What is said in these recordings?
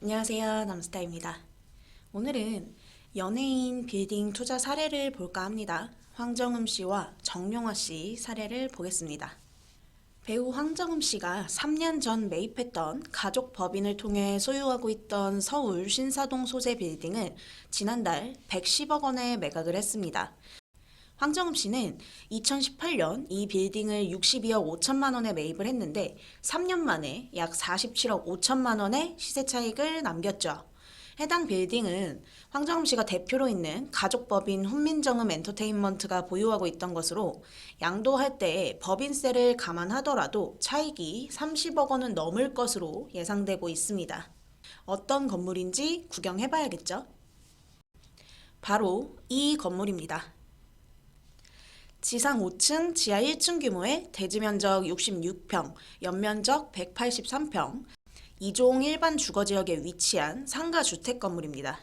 안녕하세요. 남스타입니다. 오늘은 연예인 빌딩 투자 사례를 볼까 합니다. 황정음 씨와 정용화 씨 사례를 보겠습니다. 배우 황정음 씨가 3년 전 매입했던 가족 법인을 통해 소유하고 있던 서울 신사동 소재 빌딩을 지난달 110억 원에 매각을 했습니다. 황정음 씨는 2018년 이 빌딩을 62억 5천만 원에 매입을 했는데 3년 만에 약 47억 5천만 원의 시세 차익을 남겼죠. 해당 빌딩은 황정음 씨가 대표로 있는 가족법인 훈민정음 엔터테인먼트가 보유하고 있던 것으로 양도할 때 법인세를 감안하더라도 차익이 30억 원은 넘을 것으로 예상되고 있습니다. 어떤 건물인지 구경해봐야겠죠? 바로 이 건물입니다. 지상 5층, 지하 1층 규모의 대지 면적 66평, 연면적 183평, 2종 일반 주거지역에 위치한 상가 주택 건물입니다.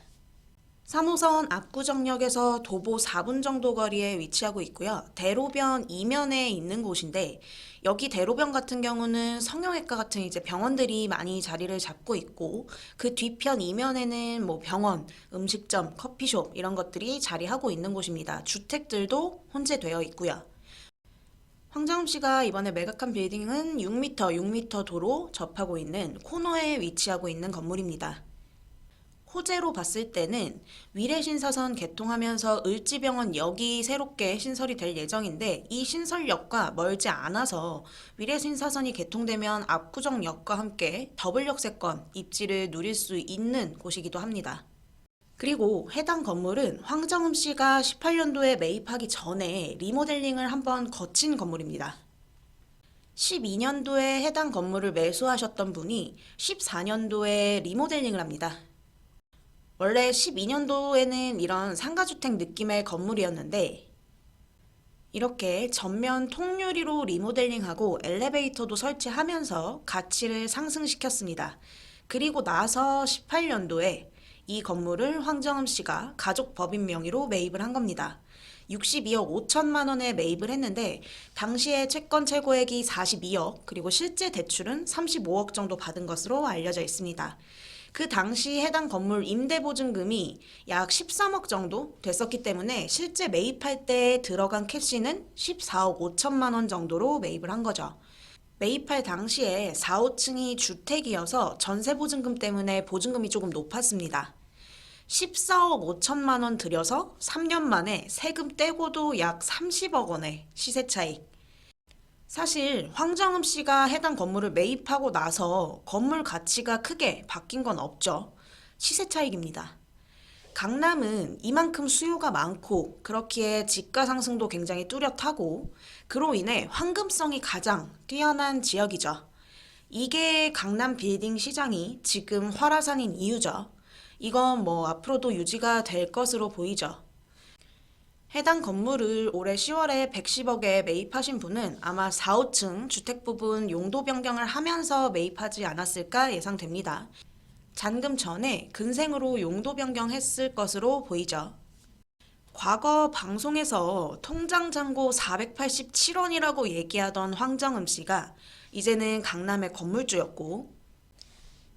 3호선 압구정역에서 도보 4분 정도 거리에 위치하고 있고요. 대로변 이면에 있는 곳인데 여기 대로변 같은 경우는 성형외과 같은 이제 병원들이 많이 자리를 잡고 있고 그 뒤편 이면에는 뭐 병원, 음식점, 커피숍 이런 것들이 자리하고 있는 곳입니다. 주택들도 혼재되어 있고요. 황정음 씨가 이번에 매각한 빌딩은 6m 도로 접하고 있는 코너에 위치하고 있는 건물입니다. 호재로 봤을 때는 위례신사선 개통하면서 을지병원역이 새롭게 신설이 될 예정인데 이 신설역과 멀지 않아서 위례신사선이 개통되면 압구정역과 함께 더블역세권 입지를 누릴 수 있는 곳이기도 합니다. 그리고 해당 건물은 황정음 씨가 18년도에 매입하기 전에 리모델링을 한번 거친 건물입니다. 12년도에 해당 건물을 매수하셨던 분이 14년도에 리모델링을 합니다. 원래 12년도에는 이런 상가주택 느낌의 건물이었는데 이렇게 전면 통유리로 리모델링하고 엘리베이터도 설치하면서 가치를 상승시켰습니다. 그리고 나서 18년도에 이 건물을 황정음 씨가 가족 법인 명의로 매입을 한 겁니다. 62억 5천만 원에 매입을 했는데 당시에 채권 최고액이 42억 그리고 실제 대출은 35억 정도 받은 것으로 알려져 있습니다. 그 당시 해당 건물 임대보증금이 약 13억 정도 됐었기 때문에 실제 매입할 때 들어간 캐시는 14억 5천만 원 정도로 매입을 한 거죠. 매입할 당시에 4, 5층이 주택이어서 전세보증금 때문에 보증금이 조금 높았습니다. 14억 5천만 원 들여서 3년 만에 세금 떼고도 약 30억 원의 시세 차익. 사실 황정음 씨가 해당 건물을 매입하고 나서 건물 가치가 크게 바뀐 건 없죠. 시세 차익입니다. 강남은 이만큼 수요가 많고 그렇기에 집가 상승도 굉장히 뚜렷하고 그로 인해 황금성이 가장 뛰어난 지역이죠. 이게 강남 빌딩 시장이 지금 활화산인 이유죠. 이건 뭐 앞으로도 유지가 될 것으로 보이죠. 해당 건물을 올해 10월에 110억에 매입하신 분은 아마 4, 5층 주택 부분 용도 변경을 하면서 매입하지 않았을까 예상됩니다. 잔금 전에 근생으로 용도 변경했을 것으로 보이죠. 과거 방송에서 통장 잔고 487원이라고 얘기하던 황정음 씨가 이제는 강남의 건물주였고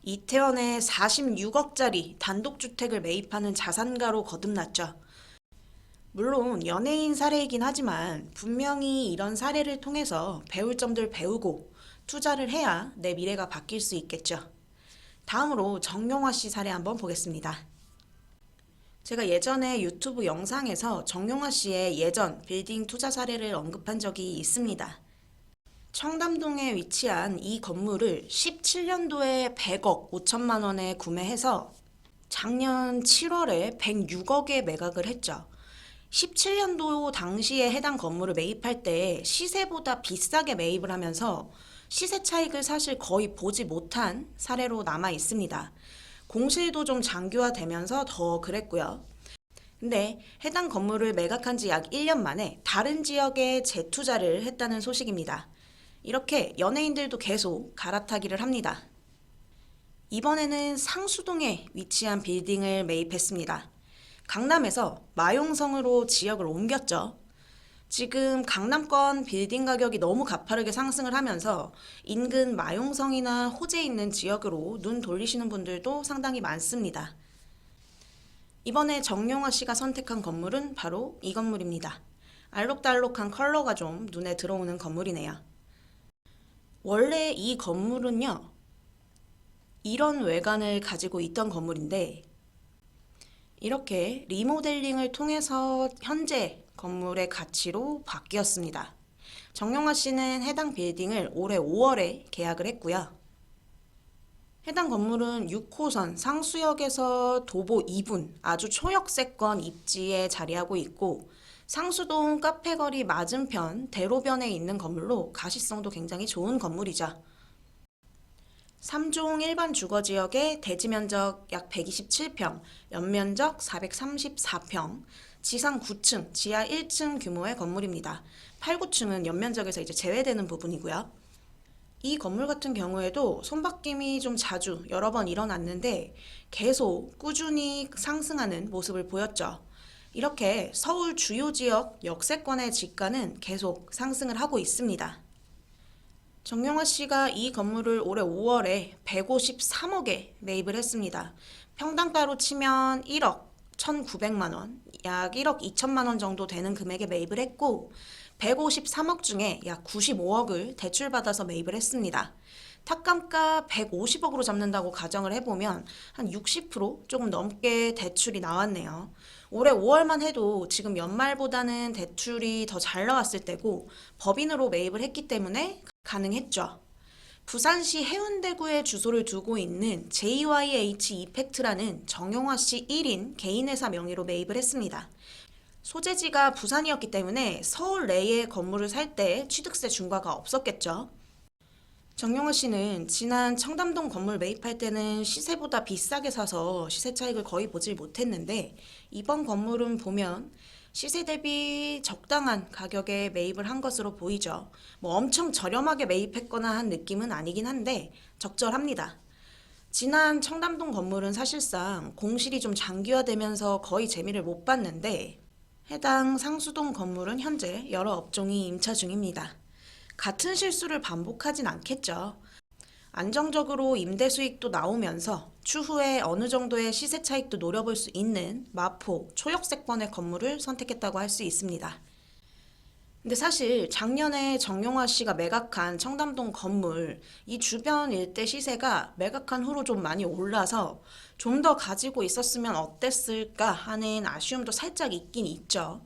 이태원에 46억짜리 단독주택을 매입하는 자산가로 거듭났죠. 물론 연예인 사례이긴 하지만 분명히 이런 사례를 통해서 배울 점들 배우고 투자를 해야 내 미래가 바뀔 수 있겠죠. 다음으로 정용화 씨 사례 한번 보겠습니다. 제가 예전에 유튜브 영상에서 정용화 씨의 예전 빌딩 투자 사례를 언급한 적이 있습니다. 청담동에 위치한 이 건물을 17년도에 100억 5천만 원에 구매해서 작년 7월에 106억에 매각을 했죠. 17년도 당시에 해당 건물을 매입할 때 시세보다 비싸게 매입을 하면서 시세 차익을 사실 거의 보지 못한 사례로 남아 있습니다. 공실도 좀 장기화되면서 더 그랬고요. 근데 해당 건물을 매각한 지 약 1년 만에 다른 지역에 재투자를 했다는 소식입니다. 이렇게 연예인들도 계속 갈아타기를 합니다. 이번에는 상수동에 위치한 빌딩을 매입했습니다. 강남에서 마용성으로 지역을 옮겼죠. 지금 강남권 빌딩 가격이 너무 가파르게 상승을 하면서 인근 마용성이나 호재에 있는 지역으로 눈 돌리시는 분들도 상당히 많습니다. 이번에 정용화 씨가 선택한 건물은 바로 이 건물입니다. 알록달록한 컬러가 좀 눈에 들어오는 건물이네요. 원래 이 건물은요, 이런 외관을 가지고 있던 건물인데 이렇게 리모델링을 통해서 현재 건물의 가치로 바뀌었습니다. 정용화 씨는 해당 빌딩을 올해 5월에 계약을 했고요. 해당 건물은 6호선 상수역에서 도보 2분 아주 초역세권 입지에 자리하고 있고 상수동 카페거리 맞은편 대로변에 있는 건물로 가시성도 굉장히 좋은 건물이죠. 3종 일반 주거지역의 대지면적 약 127평, 연면적 434평, 지상 9층, 지하 1층 규모의 건물입니다. 8, 9층은 연면적에서 이제 제외되는 부분이고요. 이 건물 같은 경우에도 손바뀜이 좀 자주 여러 번 일어났는데 계속 꾸준히 상승하는 모습을 보였죠. 이렇게 서울 주요 지역 역세권의 지가는 계속 상승을 하고 있습니다. 정용화 씨가 이 건물을 올해 5월에 153억에 매입을 했습니다. 평당가로 치면 1억 1,900만 원, 약 1억 2천만 원 정도 되는 금액에 매입을 했고 153억 중에 약 95억을 대출받아서 매입을 했습니다. 탁감가 150억으로 잡는다고 가정을 해보면 한 60% 조금 넘게 대출이 나왔네요. 올해 5월만 해도 지금 연말보다는 대출이 더 잘 나왔을 때고 법인으로 매입을 했기 때문에 가능했죠. 부산시 해운대구에 주소를 두고 있는 JYH 이펙트라는 정용화 씨 1인 개인회사 명의로 매입을 했습니다. 소재지가 부산이었기 때문에 서울 내에 건물을 살 때 취득세 중과가 없었겠죠. 정용화 씨는 지난 청담동 건물 매입할 때는 시세보다 비싸게 사서 시세 차익을 거의 보질 못했는데 이번 건물은 보면 시세 대비 적당한 가격에 매입을 한 것으로 보이죠. 뭐 엄청 저렴하게 매입했거나 한 느낌은 아니긴 한데 적절합니다. 지난 청담동 건물은 사실상 공실이 좀 장기화되면서 거의 재미를 못 봤는데 해당 상수동 건물은 현재 여러 업종이 임차 중입니다. 같은 실수를 반복하진 않겠죠. 안정적으로 임대 수익도 나오면서 추후에 어느 정도의 시세 차익도 노려볼 수 있는 마포 초역세권의 건물을 선택했다고 할 수 있습니다. 근데 사실 작년에 정용화 씨가 매각한 청담동 건물 이 주변 일대 시세가 매각한 후로 좀 많이 올라서 좀 더 가지고 있었으면 어땠을까 하는 아쉬움도 살짝 있긴 있죠.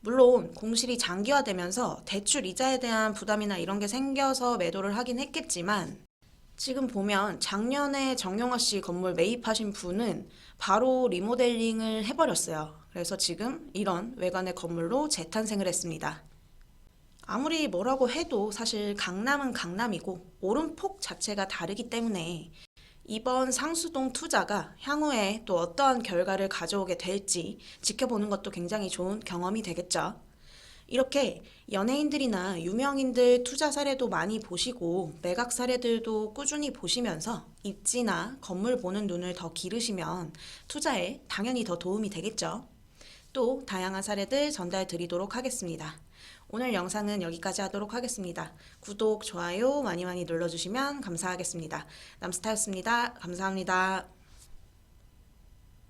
물론 공실이 장기화되면서 대출 이자에 대한 부담이나 이런 게 생겨서 매도를 하긴 했겠지만 지금 보면 작년에 정용화 씨 건물 매입하신 분은 바로 리모델링을 해버렸어요. 그래서 지금 이런 외관의 건물로 재탄생을 했습니다. 아무리 뭐라고 해도 사실 강남은 강남이고 오름폭 자체가 다르기 때문에 이번 상수동 투자가 향후에 또 어떠한 결과를 가져오게 될지 지켜보는 것도 굉장히 좋은 경험이 되겠죠. 이렇게 연예인들이나 유명인들 투자 사례도 많이 보시고 매각 사례들도 꾸준히 보시면서 입지나 건물 보는 눈을 더 기르시면 투자에 당연히 더 도움이 되겠죠. 또 다양한 사례들 전달 드리도록 하겠습니다. 오늘 영상은 여기까지 하도록 하겠습니다. 구독, 좋아요 많이 눌러주시면 감사하겠습니다. 남스타였습니다. 감사합니다.